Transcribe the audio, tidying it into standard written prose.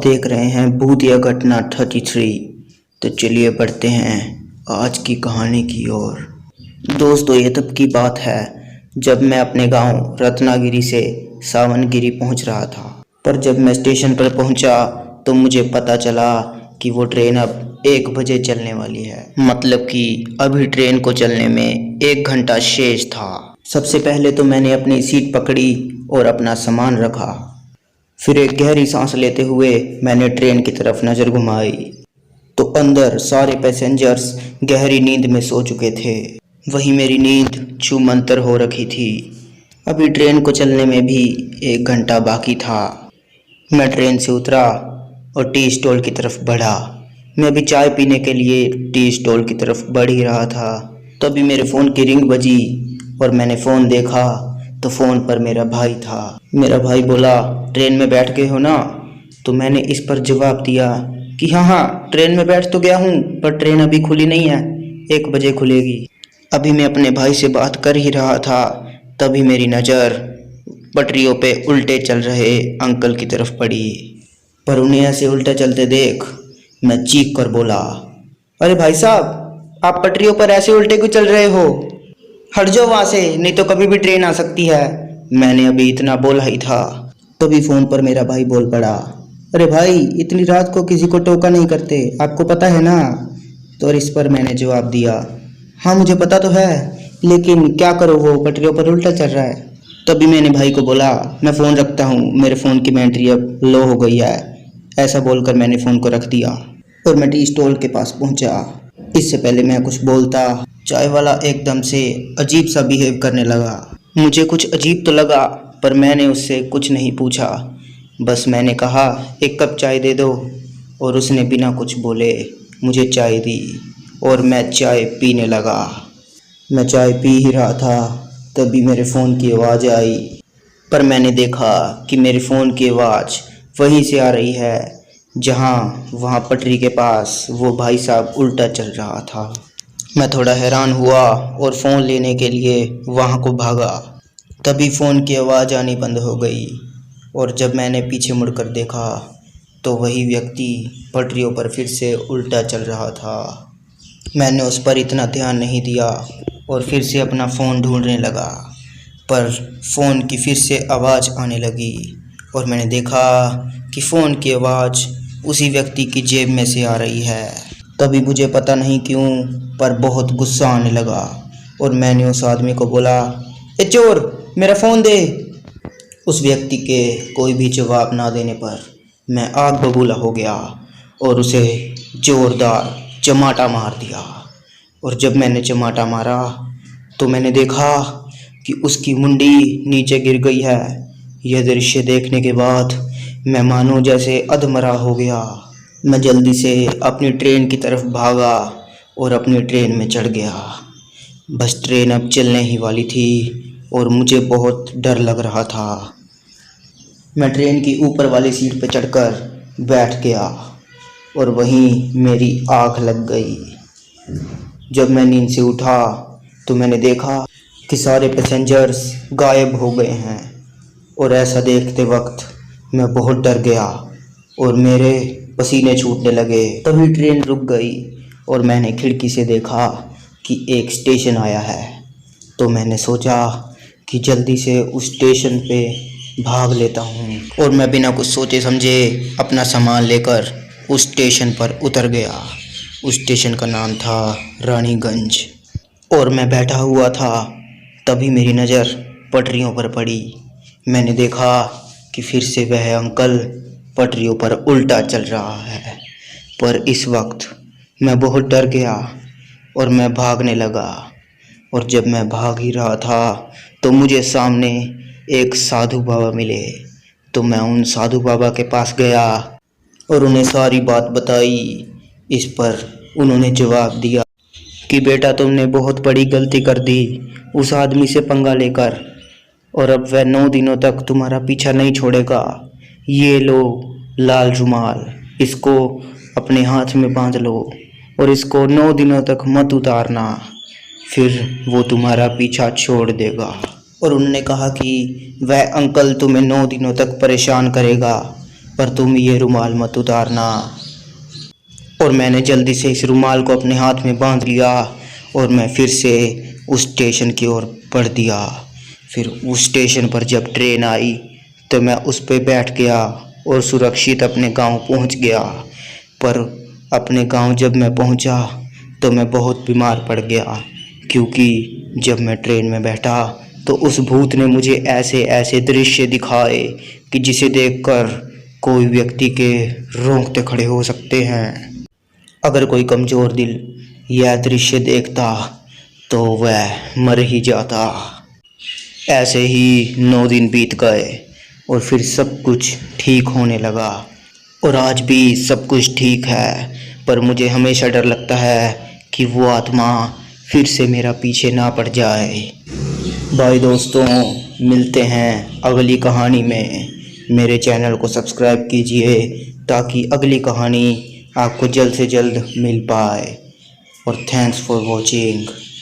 देख रहे हैं भूतिया घटना 33। तो चलिए बढ़ते हैं आज की कहानी की ओर। दोस्तों, ये तब की बात है जब मैं अपने गांव रत्नागिरी से सावनगिरी पहुंच रहा था। पर जब मैं स्टेशन पर पहुंचा तो मुझे पता चला कि वो ट्रेन अब 1 बजे चलने वाली है। मतलब कि अभी ट्रेन को चलने में 1 घंटा शेष था। सबसे पहले तो मैंने अपनी सीट पकड़ी और अपना सामान रखा। फिर एक गहरी सांस लेते हुए मैंने ट्रेन की तरफ नज़र घुमाई तो अंदर सारे पैसेंजर्स गहरी नींद में सो चुके थे। वहीं मेरी नींद छूमंतर हो रखी थी। अभी ट्रेन को चलने में भी 1 घंटा बाकी था। मैं ट्रेन से उतरा और टी स्टॉल की तरफ बढ़ा। मैं अभी चाय पीने के लिए टी स्टॉल की तरफ बढ़ ही रहा था, तभी मेरे फ़ोन की रिंग बजी और मैंने फ़ोन देखा तो फ़ोन पर मेरा भाई था। मेरा भाई बोला, ट्रेन में बैठ गए हो ना? तो मैंने इस पर जवाब दिया कि हाँ, ट्रेन में बैठ तो गया हूँ, पर ट्रेन अभी खुली नहीं है, 1 बजे खुलेगी। अभी मैं अपने भाई से बात कर ही रहा था, तभी मेरी नज़र पटरियों पे उल्टे चल रहे अंकल की तरफ पड़ी। पर उन्हें ऐसे उल्टा चलते देख मैं चीख कर बोला, अरे भाई साहब, आप पटरियों पर ऐसे उल्टे क्यों चल रहे हो? हट जाओ वहाँ से, नहीं तो कभी भी ट्रेन आ सकती है। मैंने अभी इतना बोला ही था, तभी फ़ोन पर मेरा भाई बोल पड़ा, अरे भाई, इतनी रात को किसी को टोका नहीं करते, आपको पता है ना? तो इस पर मैंने जवाब दिया, हाँ मुझे पता तो है, लेकिन क्या करो, वो पटरियों पर उल्टा चल रहा है। तभी मैंने भाई को बोला, मैं फ़ोन रखता हूँ, मेरे फ़ोन की बैटरी अब लो हो गई है। ऐसा बोलकर मैंने फ़ोन को रख दिया और मैं टी स्टॉल के पास पहुँचा। इससे पहले मैं कुछ बोलता, चाय वाला एकदम से अजीब सा बिहेव करने लगा। मुझे कुछ अजीब तो लगा, पर मैंने उससे कुछ नहीं पूछा। बस मैंने कहा, 1 कप चाय दे दो, और उसने बिना कुछ बोले मुझे चाय दी और मैं चाय पीने लगा। मैं चाय पी ही रहा था, तभी मेरे फ़ोन की आवाज़ आई। पर मैंने देखा कि मेरे फ़ोन की आवाज़ वहीं से आ रही है जहाँ वहाँ पटरी के पास वो भाई साहब उल्टा चल रहा था। मैं थोड़ा हैरान हुआ और फ़ोन लेने के लिए वहाँ को भागा। तभी फ़ोन की आवाज़ आनी बंद हो गई और जब मैंने पीछे मुड़कर देखा तो वही व्यक्ति पटरियों पर फिर से उल्टा चल रहा था। मैंने उस पर इतना ध्यान नहीं दिया और फिर से अपना फ़ोन ढूंढने लगा, पर फ़ोन की फिर से आवाज़ आने लगी और मैंने देखा कि फ़ोन की आवाज़ उसी व्यक्ति की जेब में से आ रही है। तभी मुझे पता नहीं क्यों पर बहुत गुस्सा आने लगा और मैंने उस आदमी को बोला, ए चोर, मेरा फ़ोन दे। उस व्यक्ति के कोई भी जवाब ना देने पर मैं आग बबूला हो गया और उसे ज़ोरदार चमाटा मार दिया। और जब मैंने चमाटा मारा तो मैंने देखा कि उसकी मुंडी नीचे गिर गई है। यह दृश्य देखने के बाद मैं मानो जैसे अधमरा हो गया। मैं जल्दी से अपनी ट्रेन की तरफ भागा और अपनी ट्रेन में चढ़ गया। बस ट्रेन अब चलने ही वाली थी और मुझे बहुत डर लग रहा था। मैं ट्रेन की ऊपर वाली सीट पर चढ़कर बैठ गया और वहीं मेरी आँख लग गई। जब मैं नींद से उठा तो मैंने देखा कि सारे पैसेंजर्स गायब हो गए हैं और ऐसा देखते वक्त मैं बहुत डर गया और मेरे पसीने छूटने लगे। तभी ट्रेन रुक गई और मैंने खिड़की से देखा कि एक स्टेशन आया है। तो मैंने सोचा कि जल्दी से उस स्टेशन पे भाग लेता हूँ और मैं बिना कुछ सोचे समझे अपना सामान लेकर उस स्टेशन पर उतर गया। उस स्टेशन का नाम था रानीगंज और मैं बैठा हुआ था। तभी मेरी नज़र पटरियों पर पड़ी। मैंने देखा कि फिर से वह अंकल पटरियों पर उल्टा चल रहा है। पर इस वक्त मैं बहुत डर गया और मैं भागने लगा। और जब मैं भाग ही रहा था तो मुझे सामने एक साधु बाबा मिले। तो मैं उन साधु बाबा के पास गया और उन्हें सारी बात बताई। इस पर उन्होंने जवाब दिया कि बेटा, तुमने बहुत बड़ी गलती कर दी उस आदमी से पंगा लेकर, और अब वह 9 दिनों तक तुम्हारा पीछा नहीं छोड़ेगा। ये लो लाल रुमाल, इसको अपने हाथ में बांध लो और इसको 9 दिनों तक मत उतारना, फिर वो तुम्हारा पीछा छोड़ देगा। और उन्होंने कहा कि वह अंकल तुम्हें 9 दिनों तक परेशान करेगा पर तुम ये रुमाल मत उतारना। और मैंने जल्दी से इस रुमाल को अपने हाथ में बांध लिया और मैं फिर से उस स्टेशन की ओर बढ़ दिया। फिर उस स्टेशन पर जब ट्रेन आई तो मैं उस पर बैठ गया और सुरक्षित अपने गांव पहुंच गया। पर अपने गांव जब मैं पहुंचा तो मैं बहुत बीमार पड़ गया, क्योंकि जब मैं ट्रेन में बैठा तो उस भूत ने मुझे ऐसे ऐसे दृश्य दिखाए कि जिसे देखकर कोई व्यक्ति के रोंगटे खड़े हो सकते हैं। अगर कोई कमज़ोर दिल यह दृश्य देखता तो वह मर ही जाता। ऐसे ही 9 दिन बीत गए और फिर सब कुछ ठीक होने लगा और आज भी सब कुछ ठीक है। पर मुझे हमेशा डर लगता है कि वो आत्मा फिर से मेरा पीछे ना पड़ जाए। बाय दोस्तों, मिलते हैं अगली कहानी में। मेरे चैनल को सब्सक्राइब कीजिए ताकि अगली कहानी आपको जल्द से जल्द मिल पाए। और थैंक्स फॉर वॉचिंग।